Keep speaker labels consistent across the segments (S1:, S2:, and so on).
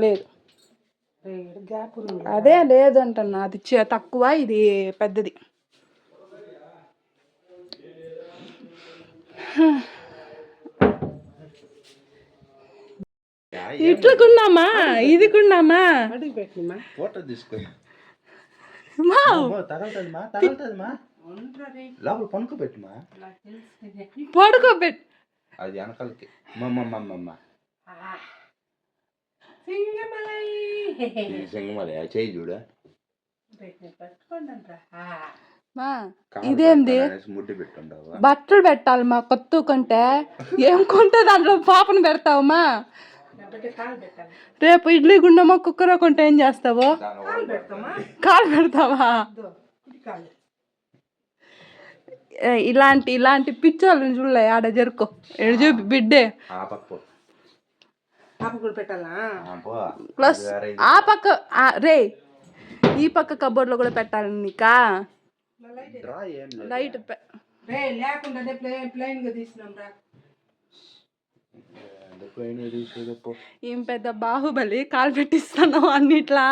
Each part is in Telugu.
S1: లేదు అదే లేదంటన్నా, అది తక్కువ, ఇది పెద్దది. ఇట్లా కొన్నామా, ఇది కొన్నామా,
S2: ఫోటో తీసుకో.
S1: పడుకోబెట్టు
S2: అది వెనకాలకి సింగమలై చేయి చూడ.
S1: ఇదేంది
S2: ముడ్డి పెట్టుండవు,
S1: బట్టలు పెట్టాలి మా కొత్త కొంటే ఏం కొంటే దాంట్లో పాపను పెడతావమ్మా. రేపు ఇడ్లీ గుండమా కుక్కర కొంటే ఏం చేస్తావు? కాలు పెడతావా? ఇలాంటి పిచ్చోళ్ళని చూడలే ఆడ జరుకో, ఎడు చూపి బిడ్డే. ప్లస్ ఆ పక్క రే, ఈ పక్క కబోర్డ్ లో కూడా పెట్టాలి నీకా లైట్ లేకుండా ప్లెయిన్ గా తీసినాం రా. ఏం పెద్ద బాహుబలి, కాలు పెట్టిస్తాను అన్నిట్లా.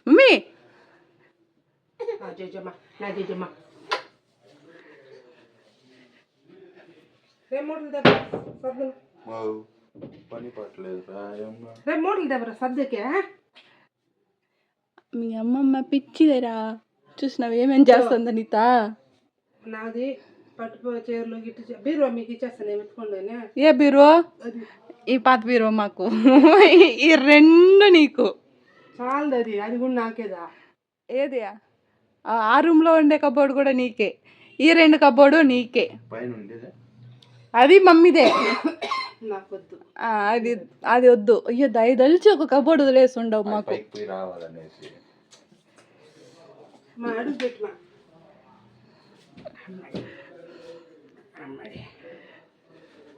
S1: మమ్మీ మీ అమ్మమ్మ పిచ్చిదేరా, చూసినావు ఏమేం చేస్తుంది నీత. నాది పట్టుకో చీరలు గిట్టు బీరువా మీకు ఇచ్చేస్తాను, ఏమెత్తుకోండి. ఏ బీరువా? ఈ పాత బీరువా మాకు, ఈ రెండు నీకు చాలదు. అది కూడా నాకేదా? ఏది ఆ రూమ్ లో ఉండే కబోర్డు కూడా నీకే, ఈ రెండు కబోర్డు నీకే. అది మమ్మీదే, అది వద్దు. అయ్యో దయదలిచి ఒక కబోర్డు వదిలేసి ఉండవు మాకు.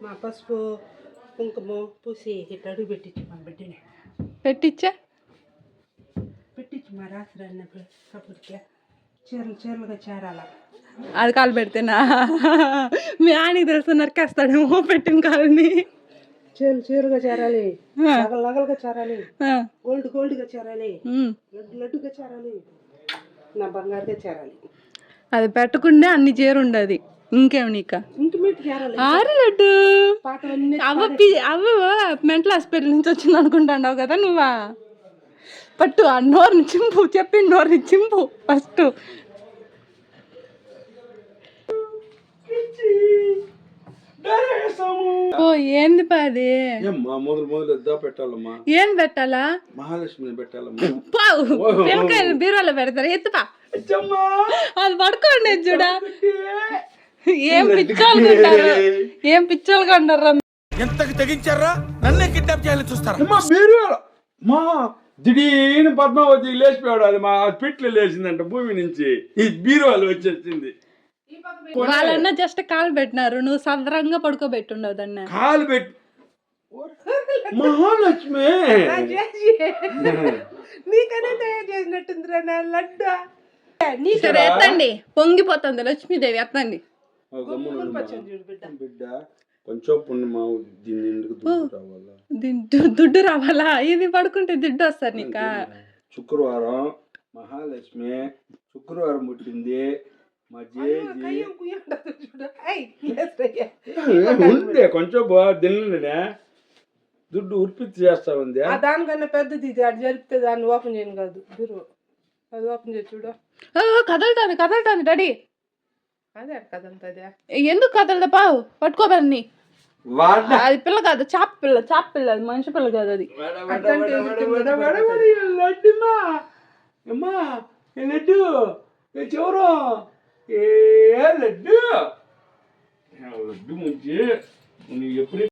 S1: మా పసుపు కుంకుమ పూసి ఇట్లా అడుగు పెట్టించు మా బిడ్డని. పెట్టించు మా రాత్రి అన్నప్పుడు కబుర్కి చీరలుగా చేరాల. అది కాలు పెడితేనా మీ ఆయనకి తెలుసు, నరికేస్తాడేమో పెట్టిన కాలని. చీరగా చేరాలి, నగలుగా చేరాలి, గోల్డ్గా చేరాలి, లడ్డుగా చేరాలి, నా బంగారుగా చేరాలి. అది పెట్టకుండా అన్ని చేరుండదు. ఇంకేం నీక ఆరి లడ్డు అవ్వ మెంటల్ హాస్పిటల్ నుంచి వచ్చింది అనుకుంటాండావు కదా నువ్వా. పట్టు ఆ నోరుని చింపు, చెప్పి నోరుని చింపు ఫస్ట్. ఓ ఏంది పాది, ఏం పెట్టాలా?
S2: మహాలక్ష్మి పెట్టాలమ్మా.
S1: పిల్లకాయలు బీరువాలో పెడతారు, ఎత్తుపా. అది పడుకోండి చూడ. ఏం పిచ్చోళ్ళు కొంటారు, ఏం పిచ్చోళ్ళు కొంటారా?
S3: ఎంతకు తెగించారా? నన్నే కిడ్నాప్ చేయాలని చూస్తారా?
S4: మా దిడీని పద్మావతి లేచిపోయాడు, అది మా పిట్లు లేచిందంట భూమి నుంచి, ఈ బీరువాలు వచ్చేసింది.
S1: వాళ్ళన్నా జస్ట్ కాలు పెట్టినారు, నువ్వు సదరంగా పడుకోబెట్టుండవు దాన్ని.
S4: కాలు పెట్టి మహాలక్ష్మి
S1: నీకనే తయారు చేసినట్టుందిరా నా లడ్డు. సరే ఎత్తండి, పొంగిపోతుంది లక్ష్మీదేవి, ఎత్తండి.
S4: బిడ్డ కొంచెం
S1: దుడ్డు రావాలా? ఇది పడుకుంటే దుడ్డు వస్తారు నీకా.
S4: శుక్రవారం మహాలక్ష్మి శుక్రవారం పుట్టింది. మా ఉండే కొంచెం తినలే, దుడ్డు ఉరిపిచ్చి చేస్తా ఉంది. దానికన్నా పెద్దది ఇది, అది జరిపితే దాన్ని ఓపెన్ చేయను కాదు, అది ఓపెన్ చేసి చూడు. కదలుతాను డాడీ. అదే కదలుతుంది, ఎందుకు కదలదా? పావు పట్టుకోబడి. అది పిల్ల కాదు, చాప పిల్ల, అది మనిషి పిల్ల కాదు. అది లడ్డు ఎవరు లడ్డు లడ్డు మంచి ఎప్పుడు